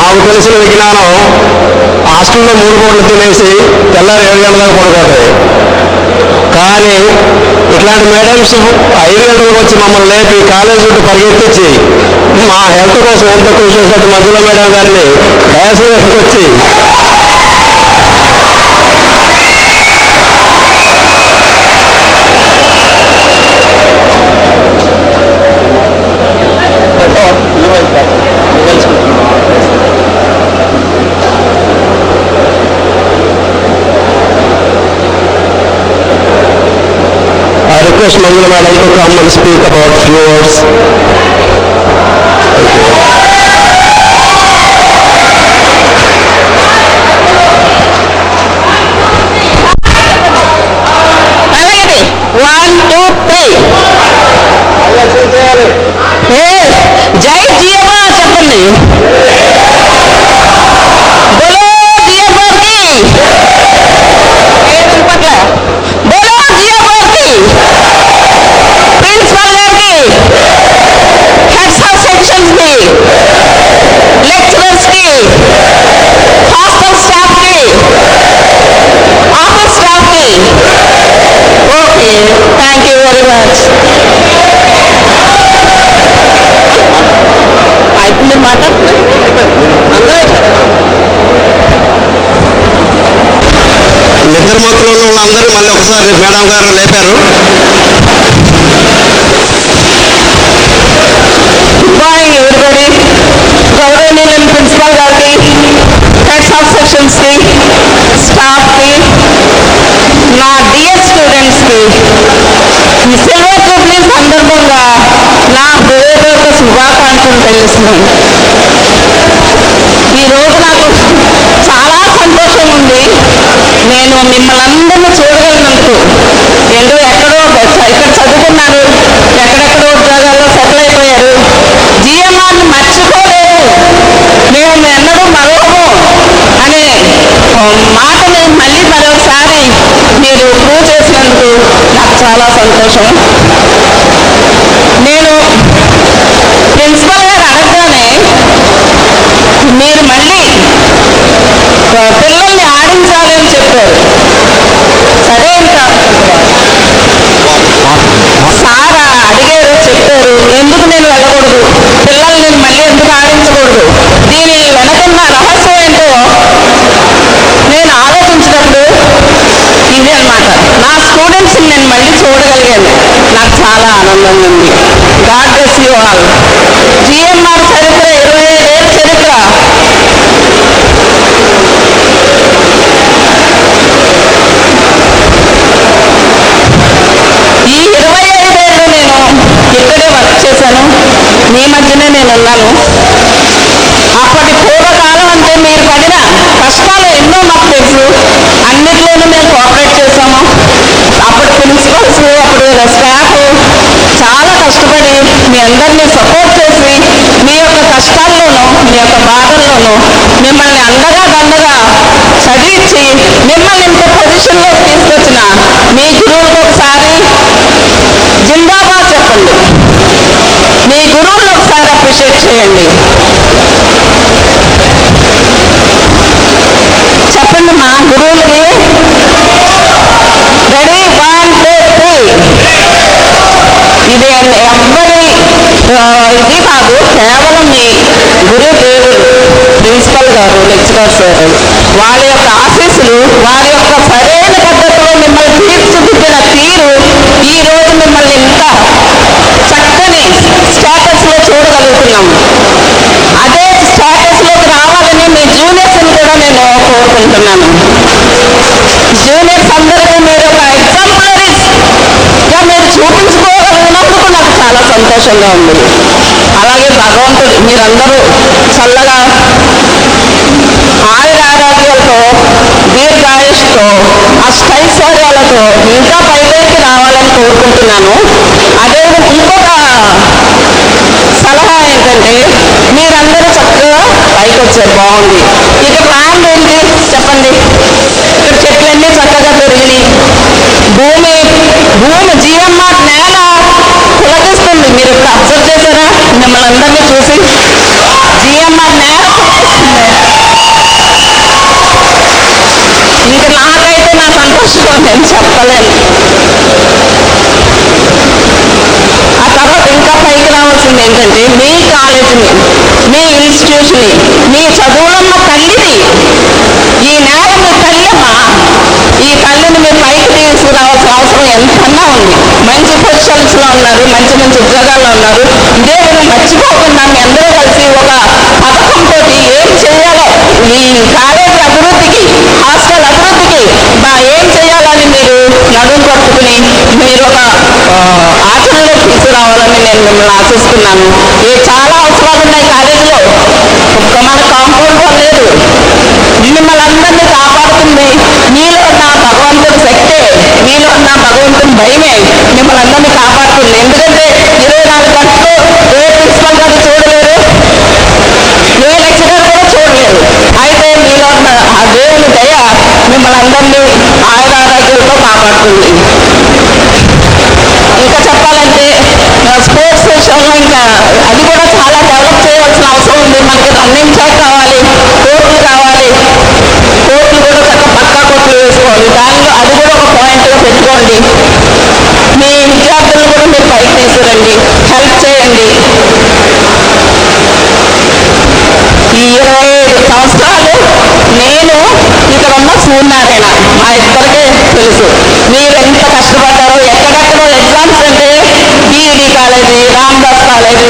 మాకు తెలిసిన విజ్ఞానం హాస్టల్లో 3 పూటలు తినేసి తెల్లారి 7 గంటల దాకా పడుకోతాయి. కానీ ఇట్లాంటి మేడమ్స్ 5 గంటలకు వచ్చి మమ్మల్ని లేపి కాలేజీ చుట్టూ పరిగెత్తించి మా హెల్త్ కోసం ఎంత కృషి చేసినట్టు మధ్యలో మేడం గారిని డయాస్ వచ్చి request Mangala Madam to come and speak about few words. One, two, three. Yes, Jai Jiyama చెప్పండి. బోలో జియబార్కి. బోలో జియబార్కి. ప్రిన్సిపల్ గారికి, హెడ్స్ ఆఫ్ సెక్షన్స్ కి, లెక్చరర్స్ కి, హాస్టల్ స్టాఫ్ కి, ఆఫీస్ స్టాఫ్ కి. Okay, thank you very much. అయిపోయింది మాట. నిద్రమత్తులో ఉన్న వాళ్ళందరూ మళ్ళీ ఒకసారి మేడం గారు లేపారు. Good morning everybody. గౌరవనీయులైన ప్రిన్సిపల్ గారికి, హెడ్స్ ఆఫ్ సెక్షన్స్ కి, స్టాఫ్ కి, నా డియర్ స్టూడెంట్స్ కి ఈ సిల్వర్ జూబ్లీ సందర్భంగా నా హృదయపూర్వక శుభాకాంక్షలు తెలుస్తున్నాను. ఈరోజు నాకు చాలా సంతోషం ఉంది. నేను మిమ్మల్ని అందరినీ చూడగలిగినందుకు. ఏదో ఎక్కడో ఇక్కడ చదువుకున్నారు, ఎక్కడెక్కడో ఉద్యోగాల్లో సెటిల్ అయిపోయారు. జిఎంఆర్ని మర్చిపోలేదు, మేము ఎన్నడూ మరవము అనే మాటని మళ్ళీ మరొకసారి మీరు ప్రూవ్ చేసినందుకు నాకు చాలా సంతోషం. నేను ప్రిన్సిపల్ గారు అడగగానే మీరు మళ్ళీ పిల్లల్ని ఆడించాలి అని చెప్పారు. సరే ఇంకా సార్ అడిగారు, చెప్పారు, ఎందుకు నేను వెళ్ళకూడదు, పిల్లల్ని మళ్ళీ ఎందుకు ఆడించకూడదు, దీని వెనకున్న రహస్యం ఏంటో నేను ఆలోచించినప్పుడు ఇదే అన్నమాట. నా స్టూడెంట్స్ని నేను మళ్ళీ చూడగలిగాను, నాకు చాలా ఆనందంగా ఉంది. God bless you all. GMR చరిత్ర 25 ఏళ్ళ చరిత్ర. ఈ 25 ఏళ్ళు నేను ఇక్కడే వర్క్ చేశాను, మీ మధ్యనే నేను ఉన్నాను. అప్పటి పూర్వకాలం అంటే మీరు పడిన కష్టాలు ఎన్నో మాకు తెలుసు. అన్నిట్లోనూ మేము కోఆపరేట్ చేశాము. అప్పుడు ప్రిన్సిపల్స్, అప్పుడు స్టాఫ్ చాలా కష్టపడి మీ అందరినీ సపోర్ట్ చేసి మీ యొక్క కష్టాల్లోనూ మీ యొక్క బాధల్లోనూ మిమ్మల్ని అండగా దండగా చదివించి మిమ్మల్ని ఇంత పొజిషన్లో తీసుకొచ్చిన మీ గురువులకు ఒకసారి జిందాబాద్ చెప్పండి. మీ గురువులను ఒకసారి అప్రిషియేట్ చేయండి. చెప్పండి మా గురువులకి. రెడీ, 1, 2, 3. ఇది ఎవ్వరి ఇది కాదు, కేవలం మీ గురువు దేవుడు ప్రిన్సిపల్ గారు, లెక్చరర్స్ గారు, వాళ్ళ యొక్క ఆశీస్సులు, వారి యొక్క సరైన పద్ధతిలో మిమ్మల్ని తీర్చిదిద్దిన తీరు ఈ రోజు మిమ్మల్ని ఇంత చక్కని స్టేటస్లో చూడగలుగుతున్నాం. అదే స్టేటస్లోకి రావాలని మీ జూనియర్స్ని కూడా నేను కోరుకుంటున్నాను. జూనియర్స్ అందరికీ మీరు ఒక ఎగ్జాంపులరీస్గా మీరు చూపించుకోగలిగినందుకు నాకు చాలా సంతోషంగా ఉంది. అలాగే భగవంతుడు మీరందరూ చల్లగా ఆయురారోగ్యాలతో, దీర్ఘాయుష్తో, అష్టైశ్వర్యాలతో ఇంకా పైకి రావాలని కోరుకుంటున్నాను. అదే ఇంకొక సలహా ఏంటంటే, మీరందరూ చక్కగా పైకి వచ్చారు, బాగుంది. ఇక ల్యాండ్ ఏంటి చెప్పండి. ఇక్కడ చెట్లన్నీ చక్కగా పెరిగినాయి. భూమి జిఎంఆర్ నేల పులకిస్తుంది. మీరు ఇప్పుడు అబ్జర్వ్ చేశారా మిమ్మల్ని అందరినీ చూసి? జిఎంఆర్ నేల పులకిస్తుంది. నేను చెప్పలేను. ఆ తర్వాత ఇంకా పైకి రావాల్సింది ఏంటంటే మీ కాలేజీని, మీ ఇన్స్టిట్యూషన్ని, మీ చదువులమ్మ తల్లిని, ఈ నేల మీ తల్లమ్మ, ఈ తల్లిని మీరు పైకి తీసుకురావాల్సిన అవసరం ఎంతన్నా ఉంది. మంచి పొజిషన్స్లో ఉన్నారు, మంచి మంచి ఉద్యోగాల్లో ఉన్నారు. ఇదే మీరు మర్చిపోకుండా మీ అందరూ కలిసి ఒక పథకంతో ఏం చేయాలో, ఈ కాలేజీ అభివృద్ధికి, హాస్టల్ అభివృద్ధికి ఏం చేయాలని మీరు నడుము పట్టుకుని మీరు ఒక ఆచరణలో తీసుకురావాలని నేను మిమ్మల్ని ఆశిస్తున్నాను. చాలా అవసరాలు ఉన్నాయి కాలేజీలో. మన కాంపౌండ్ వాల్ లేదు, మిమ్మల్ని అందరినీ కాపాడుతుంది మీలో ఉన్న భగవంతుడి శక్తే, మీలో ఉన్న భగవంతుని భయమే మిమ్మల్ని అందరినీ కాపాడుతుంది. ఎందుకంటే 24 గంటలు ఏ ప్రిన్సిపల్ గారు చూడలేరు, ఏ లెక్చరర్ కూడా చూడలేరు. అయితే మీలో ఉన్న ఆ దేవుని దయ మిమ్మల్ని అందరినీ ఆయురారోగ్యాలతో కాపాడుతుంది. ఇంకా చెప్పాలంటే స్పోర్ట్స్ విషయంలో ఇంకా అది కూడా చాలా డెవలప్ చేయవలసిన అవసరం ఉంది. మనకి రన్నింగ్ ట్రాక్ కావాలి, కోర్టులు కావాలి, కోర్టులు కూడా పక్కా కోర్టులు వేసుకోవాలి. దానిలో అది కూడా ఒక పాయింట్గా పెట్టుకోండి. మీ విద్యార్థులను కూడా మీరు పైకి తీసుకురండి, హెల్ప్ చేయండి. ఈ 25 సంవత్సరాలు నేను ఇక్కడ ఉన్న సూర్యనారాయణ మా ఇద్దరికే తెలుసు. మీరు ఎంత కష్టపడ్డారో, ఎక్కడెక్కడో ఎగ్జామ్స్ అంటే బీఈడి కాలేజీ, రామదాస్ కాలేజీ,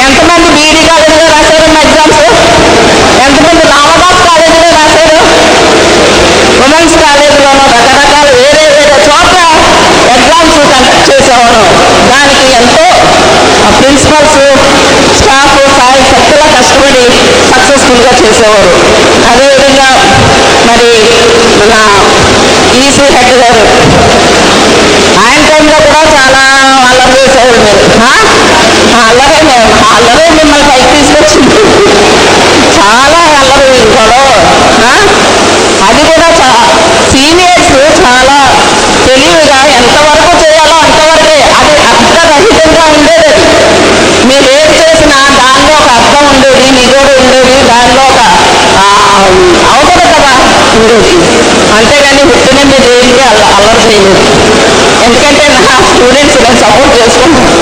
ఎంతమంది బీఈడి కాలేజీలో రాశారన్న ఎగ్జామ్స్, ఎంతమంది రామదాస్ కాలేజీలో రాశారు, ఉమెన్స్ కాలేజీలోనూ రకరకాల వేరే వేరే చోట్ల ఎగ్జామ్స్ కండక్ట్ చేసేవారు. దానికి ఎంతో ప్రిన్సిపల్స్, స్టాఫ్ సాయి శక్తిలా కష్టపడి సక్సెస్ఫుల్గా చేసేవారు. అదేవిధంగా మరి మన ఈసీ హెడ్ గారు ఆయన టైంలో కూడా చాలా అల్లరి చేసేవారు. మీరు అల్లరే మిమ్మల్ని పైకి తీసుకొచ్చింది. చాలా అల్లరి గొడవ. అది కూడా సీనియర్స్ చాలా తెలివిగా ఎంతవరకు చేయాలో అంతవరకే, అది అర్థరహితంగా ఉండేది. మీరు ఏం చేసినా దానిలో ఒక అర్థం ఉండేది, నిజోడు ఉండేది, దానిలో ఒక అవసరత ఉండేది. అంతేగాని పుట్టిన మీరు ఏంటి అల్లరి చేయలేదు. ఎందుకంటే నా స్టూడెంట్స్ నేను సపోర్ట్ చేసుకుంటాను.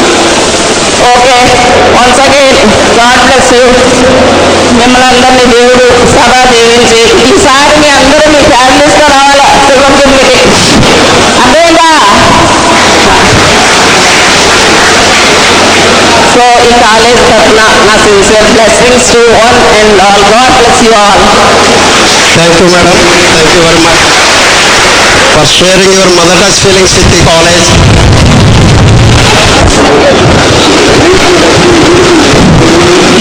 Okay, once again God bless you. మిమ్మల్ని అందరినీ దేవుడు సదా దీవించి ఈసారి మీ అందరూ మీ ఫ్యామిలీస్తో రావాలా శుభ్రకి. అదేగా సో ఈ కాలేజ్ తరఫున నా sincere blessings to one and all. God bless you all. Thank you, madam. Thank you very much for sharing your mother touch feelings with the college.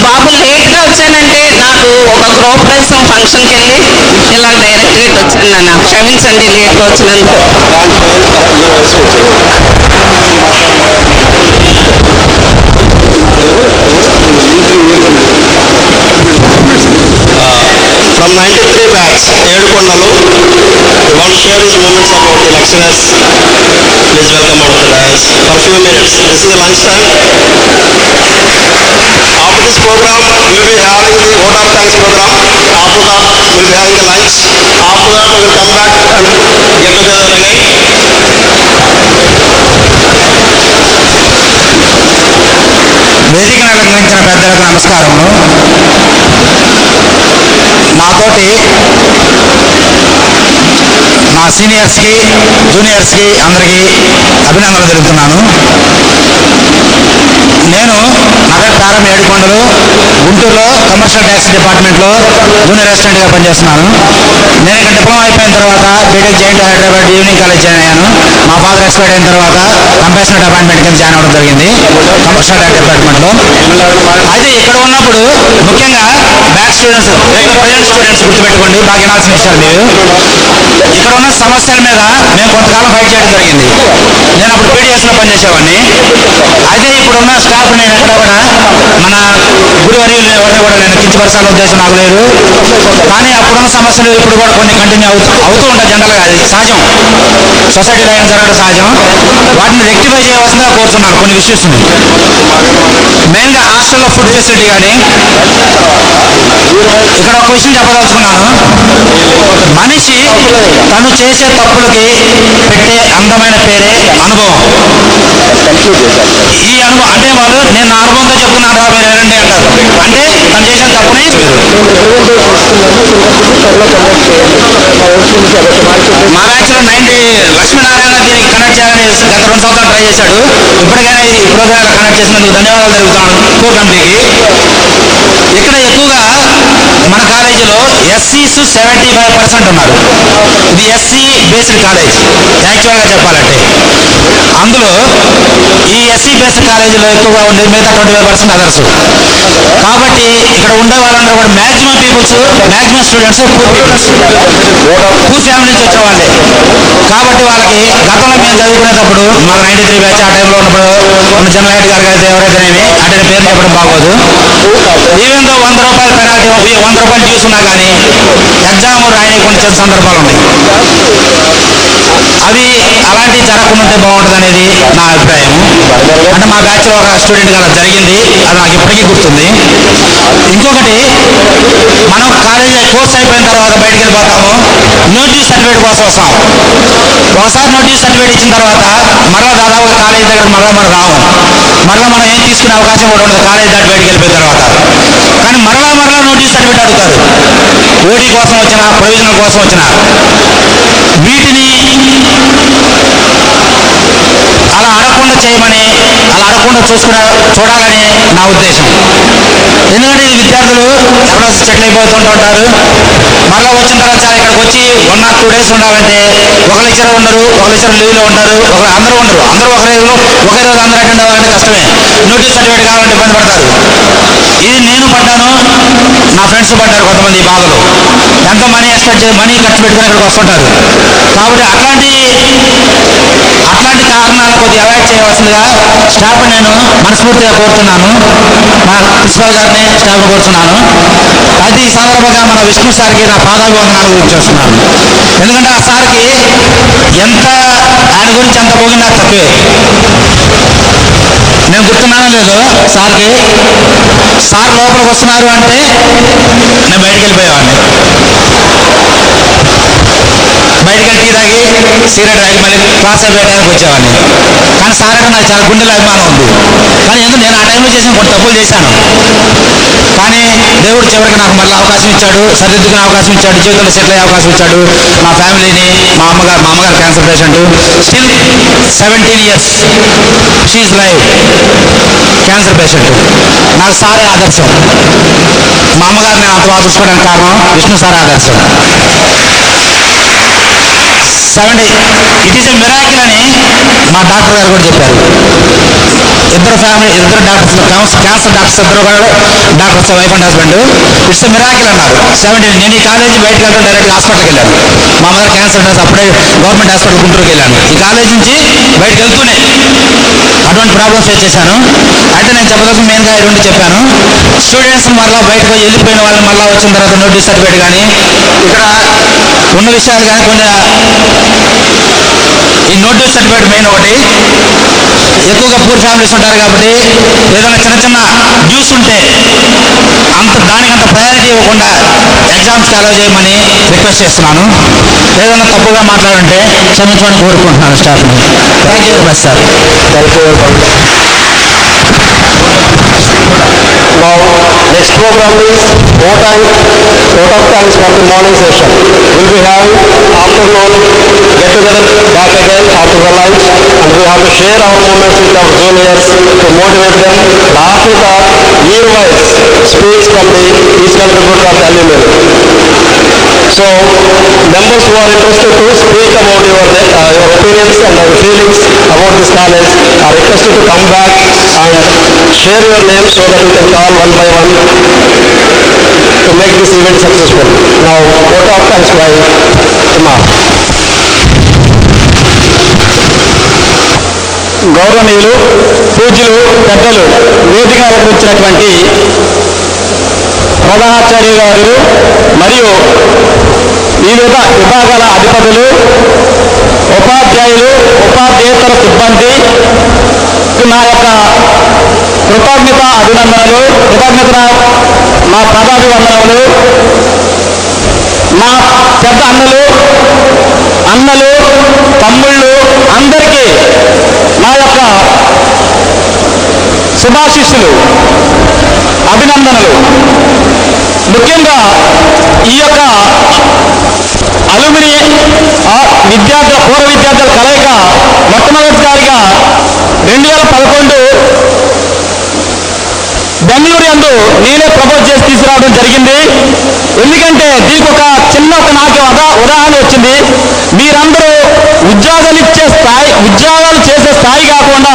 బాబు లేట్గా వచ్చానంటే నాకు ఒక గృహప్రవేశం ఫంక్షన్కి వెళ్ళి ఇలా డైరెక్ట్గా వచ్చాను. నాన్న క్షమించండి లేట్గా వచ్చినందుకు. From 93 batch, Edukondalu, we want to share his moments about the lecturers. Please welcome out the dais for a few minutes. This is the lunch time. After this program, we will be having the vote of thanks program. After that, we will be having the lunch. After that, we will come back and get together again. వేదికను అలంకరించిన పెద్దలకు నమస్కారములు. నాతోటి నా సీనియర్స్కి, జూనియర్స్కి అందరికీ అభినందనలు తెలుపుతున్నాను. నేను నగర ప్రారంభ ఏడుకొండలు గుంటూరులో కమర్షియల్ ట్యాక్స్ డిపార్ట్మెంట్లో జూనియర్ అసిస్టెంట్గా పనిచేస్తున్నాను. నేను ఇక్కడ డిప్లొమా అయిపోయిన తర్వాత BTech JNT Hyderabad evening college join అయ్యాను. మా ఫాదర్ ఎక్స్పైర్ అయిన తర్వాత కంపాషనెట్ అపాయింట్మెంట్ కింద జాయిన్ అవ్వడం జరిగింది కమర్షియల్ ట్యాక్స్ డిపార్ట్మెంట్లో. అయితే ఇక్కడ ఉన్నప్పుడు ముఖ్యంగా బ్యాక్ స్టూడెంట్స్, ప్రజెంట్ స్టూడెంట్స్ గుర్తుపెట్టుకోండి, బాగా వినాల్సిన విషయాలు మీరు. ఇక్కడ ఉన్న సమస్యల మీద మేము కొంతకాలం ఫైట్ చేయడం జరిగింది. నేను అప్పుడు పీడిఎస్లో పనిచేసేవాడిని. అయితే ఇప్పుడు ఉన్న స్టాఫ్ నేను ఎక్కడ కూడా మన గురువర్యులు ఎవరిని కూడా నేను కించపరచాలని ఉద్దేశం నాకు లేదు. కానీ అప్పుడున్న సమస్యలు ఇప్పుడు కూడా కొన్ని కంటిన్యూ అవుతూ ఉంటాయి. జనరల్గా అది సహజం, సొసైటీలో అయినా జరగడం సహజం. వాటిని రెక్టిఫై చేయవలసిందిగా కోరుతున్నాను. కొన్ని ఇష్యూస్ మెయిన్గా హాస్టల్లో ఫుడ్ ఫెసిలిటీ కానీ, ఇక్కడ ఒక విషయం చెప్పదలుచుకున్నాను. మనిషి తను చేసే తప్పులకి పెట్టే అందమైన పేరే అనుభవం. ఈ అనుభవం అంటే వాళ్ళు నేను నా అనుభవంతో చెప్తున్నాను రా మీరు వినండి అంటారు. అంటే తను చేసిన తప్పుని మా బ్యాచ్లో 90 లక్ష్మీనారాయణ దీనికి కనెక్ట్ చేయాలని గత 2 సంవత్సరాలు ట్రై చేశాడు. ఇప్పటికైనా ఈ ప్రోగ్రామ్ కనెక్ట్ చేసినందుకు ధన్యవాదాలు తెలుపుతాను కోర్ కమిటీకి. ఇక్కడ ఎక్కువగా మన కాలేజీలో ఎస్సీస్ 75% ఉన్నారు. ఇది ఎస్సీ బేస్డ్ కాలేజ్ యాక్చువల్గా చెప్పాలంటే. అందులో ఈ ఎస్సీ బేస్డ్ కాలేజీలో ఎక్కువగా ఉండేది మిగతా 25% అదర్స్. కాబట్టి ఇక్కడ ఉండే వాళ్ళందరూ కూడా maximum peoples, maximum students poor family నుంచి వచ్చే వాళ్ళే. కాబట్టి వాళ్ళకి గతంలో మేము చదువుకునేటప్పుడు మన 93 బ్యాచ్ ఆ టైంలో ఉన్నప్పుడు మన జనరల్ గారు అయితే ఎవరైతేనేమి అంటే పేరు చెప్పడం బాగోదు. ఈవెన్ దో 100 రూపాయల పెనాల్టీ, 100 రూపాయలు చూసుకున్నా కానీ ఎగ్జామ్ రాయకుండా చేసే సందర్భాలు ఉన్నాయి. అవి అలాంటివి జరగకుండా ఉంటే బాగుంటుంది అనేది నా అభిప్రాయం. అంటే మా బ్యాచ్లో ఒక స్టూడెంట్ అలా జరిగింది, అది నాకు ఇప్పటికీ గుర్తుంది. ఇంకొకటి, మనం కాలేజీ కోర్స్ అయిపోయిన తర్వాత బయటికి వెళ్ళిపోతాము, నోటీస్ సర్టిఫికేట్ కోసం వస్తాం. ఒకసారి నోటీస్ సర్టిఫికేట్ ఇచ్చిన తర్వాత మరలా దాదాపుగా కాలేజీ దగ్గర మరలా మనం రాము. మరలా మనం ఏం తీసుకునే అవకాశం కూడా ఉండదు కాలేజీ దాటి బయటికి వెళ్ళిపోయిన తర్వాత. కానీ మరలా నోటీస్ సర్టిఫికేట్ అడుగుతారు. ఓటీ కోసం వచ్చినా, ప్రొవిజనల్ కోసం వచ్చినా. వీటిని అలా అడగకుండా చేయమని, అలా అడగకుండా చూడాలని నా ఉద్దేశం. ఎందుకంటే ఈ విద్యార్థులు ఎక్కడో సెటిల్ అయిపోతుంటారు. మళ్ళీ వచ్చిన తర్వాత ఇక్కడికి వచ్చి 1 or 2 days ఉండాలంటే ఒక లెక్చరర్ ఉండరు, ఒక లెక్చరర్ లీవ్లో ఉంటారు, అందరూ ఉండరు. అందరూ ఒకే రోజు అందరూ అటెండ్ అవ్వాలంటే కష్టమే. నోటీస్ సర్టిఫికేట్ కావాలంటే ఇబ్బంది పడతారు. ఇది నేను పడ్డాను, నా ఫ్రెండ్స్ పడ్డారు కొంతమంది బాధలు. ఎంతో మనీ ఖర్చు పెట్టుకుని ఇక్కడికి వస్తుంటారు. కాబట్టి అట్లాంటి కారణాలు కొద్దిగా అవాయిడ్ చేయవలసిందిగా స్టాఫ్ నేను మనస్ఫూర్తిగా కోరుతున్నాను. మా ప్రిన్సిపాల్ గారిని స్టాఫ్ కోరుతున్నాను. అయితే ఈ సందర్భంగా మన విష్ణు సార్కి నా పాదాభివందనాలు గురించి చేస్తున్నాను. ఎందుకంటే ఆ సార్కి ఆయన గురించి ఎంత పోగినా తక్కువే. నేను గుర్తున్నానో లేదో సార్కి, సార్ లోపలికి వస్తున్నారు అంటే నేను బయటికి వెళ్ళిపోయేవాడిని. బయటికి వెళ్ళి టీ తాగి సిగరెట్ తాగి మళ్ళీ క్లాస్ అయిపోయడానికి వచ్చేవాడిని. కానీ సార్ అంటే నాకు చాలా గుండెలో అభిమానం ఉంది. కానీ ఎందుకు నేను ఆ టైంలో చేసిన కొన్ని తప్పులు చేశాను. కానీ దేవుడు చివరికి నాకు మళ్ళీ అవకాశం ఇచ్చాడు, సరిదిద్దుకునే అవకాశం ఇచ్చాడు, జీవితంలో సెటిల్ అయ్యే అవకాశం ఇచ్చాడు. మా ఫ్యామిలీని, మా అమ్మగారు cancer patient, still 17 years she live, cancer patient. నాకు సారే ఆదర్శం. మా అమ్మగారు నేను అంత బాగా చూసుకోవడానికి కారణం విష్ణు సారే ఆదర్శం. 70 ఇట్ ఈస్ ఎ మిరాకిల్ అని మా డాక్టర్ గారు కూడా చెప్పారు. ఇద్దరు డాక్టర్స్, క్యాన్సర్ డాక్టర్స్ ఇద్దరు కూడా doctors, wife and husband. It's a miracle అన్నారు. 70 నేను ఈ కాలేజీ బయటకు వెళ్తాను, డైరెక్ట్గా హాస్పిటల్కి వెళ్ళాను. మా మదర్ క్యాన్సర్ డాక్టర్, అప్పుడే గవర్నమెంట్ హాస్పిటల్ గుంటూరుకి వెళ్ళాను. ఈ కాలేజ్ నుంచి బయటకు వెళ్తూనే అటువంటి ప్రాబ్లమ్స్ ఫేస్ చేశాను. అయితే నేను చెప్పదలుచుకుని మెయిన్గా ఈ 2 చెప్పాను. స్టూడెంట్స్ మళ్ళీ బయటకు వెళ్ళిపోయిన వాళ్ళని మళ్ళీ వచ్చిన తర్వాత నోటీస్ సర్టిఫికేట్ కానీ, ఇక్కడ ఉన్న విషయాలు కానీ కొన్ని, ఈ నోటీస్ సర్టిఫికేట్ మెయిన్ ఒకటి. ఎక్కువగా పూర్ ఫ్యామిలీస్ ఉంటారు కాబట్టి ఏదైనా చిన్న డ్యూస్ ఉంటే దానికంత ప్రయారిటీ ఇవ్వకుండా ఎగ్జామ్స్కి అలౌ చేయమని రిక్వెస్ట్ చేస్తున్నాను. ఏదైనా తప్పుగా మాట్లాడుంటే క్షమించమని కోరుకుంటున్నాను స్టాఫ్ని. Thank you very much sir. Now, next program is vote of thanks for the morning session. We'll be having afternoon get together back again after the lunch, and we have to share our moments with our juniors to motivate them. And after that, year-wise speech from each contributor of the alumni. So, members who are interested to speak about your opinions and your feelings about this college are requested to come back and share your names so that we can call one by one to make this event successful. Now, vote of thanks by Imam. గౌరవనీయులు పూజ్యులు పెద్దలు వేదిక అలంకరించినటువంటి ప్రధానాచార్య గారు మరియు వివిధ విభాగాల అధిపతులు, ఉపాధ్యాయులు, ఉపాధ్యేతర సిబ్బంది నా యొక్క కృతజ్ఞత అభినందనలు, మా పదాభివందనలు. మా పెద్ద అన్నలు, తమ్ముళ్ళు అందరికీ నా యొక్క శుభాశీస్సులు, అభినందనలు. ముఖ్యంగా ఈ యొక్క అలుమిని పూర్వ విద్యార్థుల కలయిక మొట్టమొదటిసారిగా 2011 బెంగళూరు యందు నేనే ప్రపోజ్ చేసి తీసుకురావడం జరిగింది. ఎందుకంటే దీనికి ఒక నాకు ఉదాహరణ వచ్చింది. మీరందరూ ఉద్యోగాలు చేసే స్థాయి కాకుండా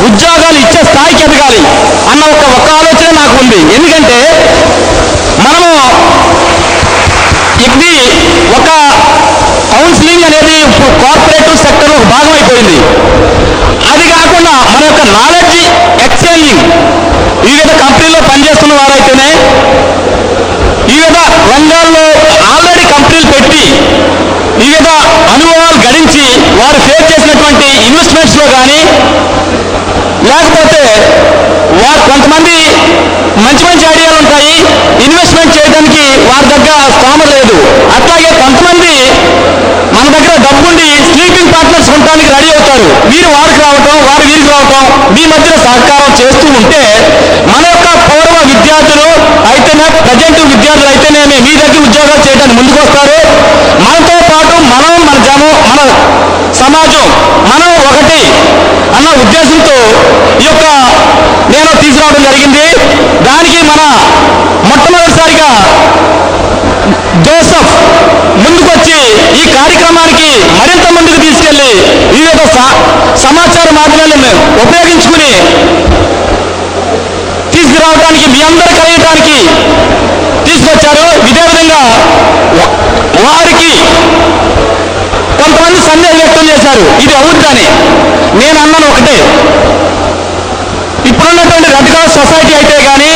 ఉద్యోగాలు ఇచ్చే స్థాయికి ఎదగాలి అన్న ఒక ఆలోచన నాకు ఉంది. ఎందుకంటే మనము ఇది ఒక కౌన్సిలింగ్ అనేది కార్పొరేటివ్ సెక్టర్ ఒక భాగం అయిపోయింది. అది కాకుండా మన యొక్క నాలెడ్జ్ ఎక్స్చేంజింగ్ వివిధ కంపెనీలో పనిచేస్తున్న వారైతేనే వివిధ రంగాల్లో ఆల్రెడీ కంపెనీలు పెట్టి వివిధ అనుభవాలు గడించి వారు ఫేస్ చేసినటువంటి ఇన్వెస్ట్మెంట్స్లో కానీ లేకపోతే వారు కొంతమంది మంచి ఐడియాలు ఉంటాయి, ఇన్వెస్ట్మెంట్ చేయడానికి వారి దగ్గర స్థానం లేదు. అట్లాగే కొంతమంది మన దగ్గర డబ్బుండి స్లీపింగ్ పార్ట్నర్స్ ఉండడానికి రెడీ అవుతారు. వీరు వారికి రావటం, వారు వీరికి రావటం, మీ మధ్యలో సహకారం చేస్తూ ఉంటే మన యొక్క పూర్వ విద్యార్థులు అయితేనే, ప్రజెంట్ విద్యార్థులు అయితేనేమి మీ దగ్గర ఉద్యోగాలు చేయడానికి ముందుకు వస్తారు. మనతో పాటు మన సమాజం మనం ఒకటి అన్న ఉద్దేశంతో ఈ యొక్క నేను తీసుకురావడం జరిగింది. దానికి మన మొట్టమొదటిసారిగా జోసెఫ్ ముందుకొచ్చి ఈ కార్యక్రమానికి మరింత ముందుకు తీసుకెళ్లి వివిధ సమాచార మాధ్యమాలను ఉపయోగించుకుని తీసుకురావడానికి మీ అందరూ కలిగటానికి తీసుకొచ్చారు. ఇదే విధంగా వారికి కొంతమంది సందేహం వ్యక్తం చేశారు, ఇది అవుద్దని. నేను అన్నాను ఒకటే, ఇప్పుడున్నటువంటి రెడ్ క్రాస్ సొసైటీ అయితే కానీ,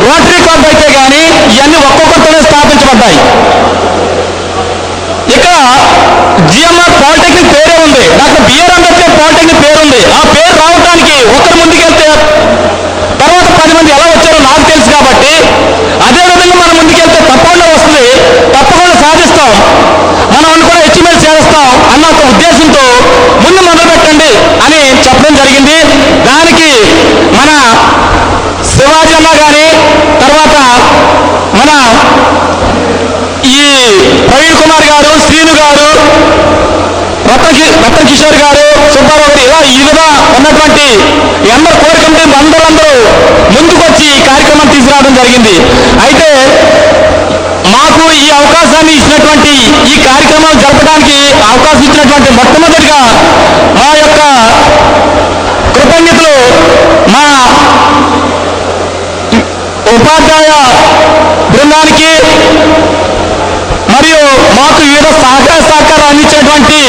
రోటరీ క్లబ్ అయితే కానీ ఇవన్నీ ఒక్కొక్కరితోనే స్థాపించబడ్డాయి. ఇక జిఎంఆర్ పాలిటెక్నిక్ పేరే ఉంది, డాక్టర్ బిఆర్ అంబేద్కర్ పాలిటెక్నిక్ పేరు ఉంది. ఆ పేరు రావడానికి ఒకరు ముందుకెళ్తే తర్వాత 10 మంది ఎలా వచ్చారో నాకు తెలుసు. కాబట్టి అదేవిధంగా మనం ముందుకెళ్తే తప్పకుండా వస్తుంది, తప్పకుండా సాధిస్తాం, మనం అనుకున్న అచీవ్మెంట్ చేస్తాం అన్న ఒక ఉద్దేశంతో ముందు మొదలుపెట్టండి అని చెప్పడం జరిగింది. దానికి మన శివాజీ అన్న కానీ, తర్వాత మన ఈ ప్రవీణ్ కుమార్ గారు, శ్రీను గారు, రతన్ కిషోర్ గారు, సుబ్బారావు గారు, ఇలా ఈ విధంగా ఉన్నటువంటి అందరు కోర్ కమిటీ అందరూ ముందుకొచ్చి ఈ కార్యక్రమం తీసుకురావడం జరిగింది. అయితే మాకు ఈ అవకాశాన్ని ఇచ్చినటువంటి, ఈ కార్యక్రమాలు జరపడానికి అవకాశం ఇచ్చినటువంటి మొట్టమొదటిగా మా యొక్క కృతజ్ఞతలు మా ఉపాధ్యాయ బృందానికి మరియు మాకు వివిధ సహకారాలు అందించేటువంటి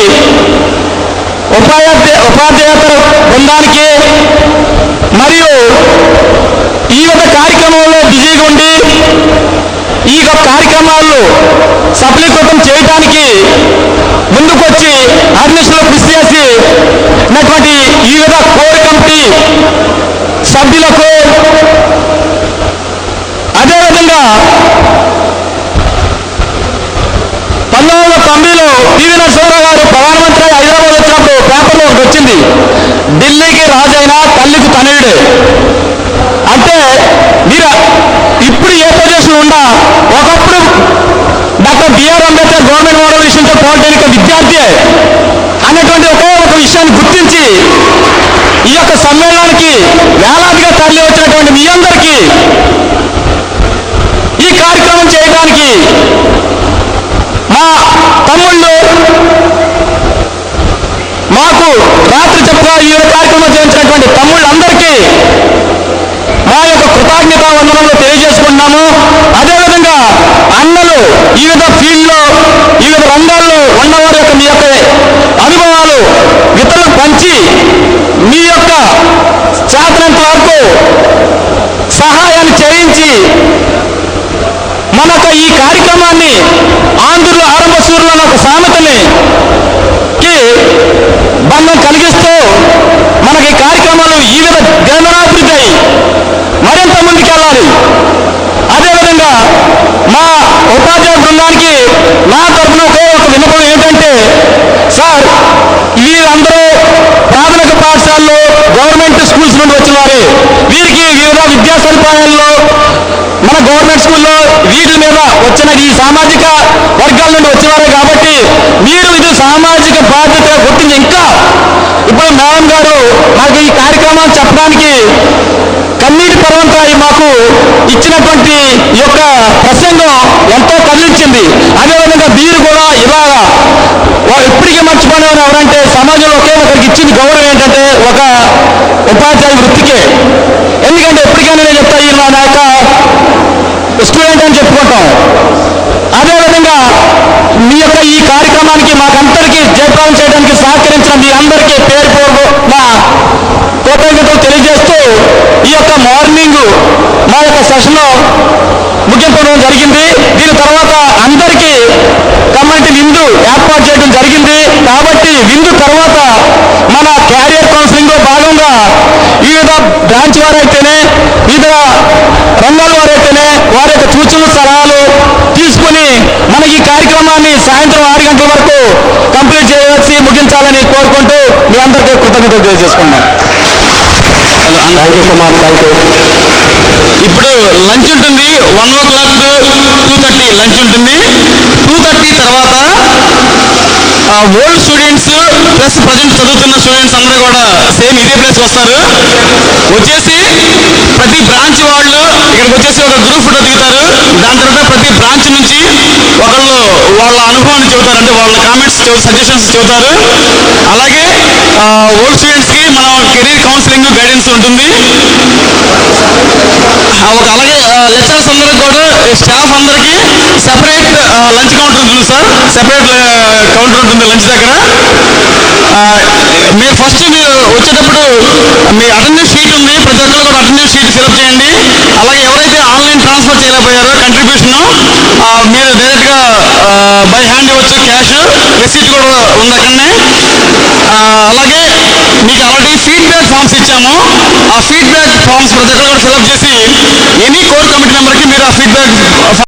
ఉపాధ్యాయేతర బృందానికి మరియు ఈ యొక్క కార్యక్రమంలో బిజీగా ఉండి ఈ యొక్క కార్యక్రమాలు సఫలీకృతం చేయడానికి ముందుకొచ్చి అడ్మిషన్లో కృషి చేసినటువంటి వివిధ కోర్ కమిటీ సభ్యులకు, అదేవిధంగా 1990లో పివి నరసింహారావు గారు ప్రధానమంత్రి హైదరాబాద్ వచ్చినప్పుడు పేపర్లో ఒకటి వచ్చింది, ఢిల్లీకి రాజైనా తల్లికి తనయుడే. అంటే మీరు ఇప్పుడు ఏ పొజిషన్ ఉండా ఒకప్పుడు doctor BR Ambedkar government model విషయంతో పాలిటెక్నిక్ విద్యార్థి అనేటువంటి ఒక విషయాన్ని గుర్తించి ఈ యొక్క సమ్మేళనానికి వేలాదిగా తరలి వచ్చినటువంటి మీ అందరికీ ఈ కార్యక్రమం చేయడానికి మా తమ్ముళ్ళు మాకు రాత్రి చెప్పగా ఈ కార్యక్రమం చేయించినటువంటి తమ్ముళ్ళందరికీ మా యొక్క కృతజ్ఞతా వందనంలో తెలియజేసుకుంటున్నాము. అదేవిధంగా అన్నలు వివిధ ఫీల్డ్లో, వివిధ రంగాల్లో ఉన్నవారి యొక్క మీ యొక్క అనుభవాలు ఇతరులకు పంచి మీ యొక్క చేతనంత వరకు సహాయాన్ని చేయించి మనకు ఈ కార్యక్రమాన్ని ఆంధ్రుల ఆరంభ సూర్యులు అనే ఒక సామెతని బంధం కలిగిస్తూ మనకి ఈ కార్యక్రమాలు ఈ విధంగా దినదినాభివృద్ధి అయి మరింత ముందుకెళ్ళాలి. అదేవిధంగా మా ఉపాధ్యాయ బృందానికి నా తరఫున ఒక విన్నపం ఏంటంటే, సార్ వీరందరూ ప్రాథమిక పాఠశాలలో గవర్నమెంట్ స్కూల్స్ నుండి వచ్చిన వారే, వీరికి వివిధ విద్యా సదుపాయాల్లో మన గవర్నమెంట్ స్కూల్లో వీటి మీద వచ్చిన ఈ సామాజిక వర్గాల నుండి వచ్చేవారే కాబట్టి మీరు ఇది సామాజిక బాధ్యత గుర్తించి ఇంకా ఇప్పుడు మేడం గారు మాకు ఈ కార్యక్రమాలు చెప్పడానికి కన్నీటి పర్వంతాయి మాకు ఇచ్చినటువంటి ఈ యొక్క ప్రసంగం ఎంతో కదిలించింది. అదేవిధంగా మీరు కూడా ఇలాగా ఎప్పటికీ మర్చిపోయిన ఎవరంటే సమాజంలో ఒకే ఒకరికి ఇచ్చింది గౌరవం ఏంటంటే ఒక ఉపాధ్యాయ వృత్తికే. ఎందుకంటే ఎప్పటికైనా నేను చెప్తా ఈ నా యొక్క స్టూడెంట్ అని చెప్పుకుంటాం. అదేవిధంగా మీ యొక్క ఈ కార్యక్రమానికి మాకందరికీ జయప్రదం చేయడానికి సహకరించిన మీ అందరికీ పేరుపూర్వక కృతజ్ఞతలు తెలియజేస్తూ ఈ యొక్క మార్నింగ్ మా యొక్క సెషన్లో ముగింపడం జరిగింది. దీని తర్వాత అందరికీ కమ్యూనిటీ విందు ఏర్పాటు చేయడం జరిగింది. కాబట్టి విందు తర్వాత మన క్యారియర్ కౌన్సిలింగ్ భాగంగా వివిధ బ్రాంచ్ వారైతేనే వివిధ రంగాల వారైతేనే వారి యొక్క సూచనలు సలహాలు తీసుకుని మన ఈ కార్యక్రమాన్ని సాయంత్రం 6 గంటల వరకు కంప్లీట్ చేయవలసి ముగించాలని కోరుకుంటూ మీ అందరికీ కృతజ్ఞతలు తెలియజేసుకున్నాం. Thank you Kumar, thank you. ఇప్పుడు లంచ్ ఉంటుంది. 1 o'clock 2:30 లంచ్ ఉంటుంది. 2:30 తర్వాత ఓల్డ్ స్టూడెంట్స్ ప్లస్ ప్రజెంట్ చదువుతున్న స్టూడెంట్స్ అందరూ కూడా సేమ్ ఇదే ప్లేస్ వస్తారు. వచ్చేసి ప్రతి బ్రాంచ్ వాళ్ళు ఇక్కడికి వచ్చేసి ఒక గ్రూప్ ఫోటో దిగుతారు. దాని తర్వాత ప్రతి బ్రాంచ్ నుంచి ఒకళ్ళు వాళ్ళ అనుభవాన్ని చెబుతారు, అంటే వాళ్ళ కామెంట్స్ సజెషన్స్ చెబుతారు. అలాగే ఓల్డ్ స్టూడెంట్స్కి మనం కెరీర్ కౌన్సిలింగ్ గైడెన్స్ ఉంటుంది. అలాగే లెక్చరర్స్ అందరికి కూడా స్టాఫ్ అందరికీ సెపరేట్ లంచ్ కౌంటర్ ఉంటుంది సార్. సెపరేట్ కౌంటర్ ఉంటుంది లంచ్ దగ్గర. మీరు ఫస్ట్ మీరు వచ్చేటప్పుడు మీ అటెండెన్స్ షీట్ ఉంది, ప్రతి ఒక్కరు కూడా అటెండెన్స్ షీట్ ఫిల్అప్ చేయండి. అలాగే ఎవరైతే ఆన్లైన్ ట్రాన్స్ఫర్ చేయలేకపోయారో కంట్రిబ్యూషన్ మీరు డైరెక్ట్గా బై హ్యాండ్ ఇవ్వచ్చు. క్యాష్ రిసీట్ కూడా ఉంది అక్కడనే. అలాగే మీకు ఆల్రెడీ ఫీడ్బ్యాక్ ఫామ్స్ ఇచ్చాము. ఆ ఫీడ్బ్యాక్ ఫామ్స్ ప్రతి ఒక్కరు కూడా ఫిల్అప్ చేసి ఎనీ కోర్ కమిటీ మెంబర్కి మీరు ఆ ఫీడ్బ్యాక్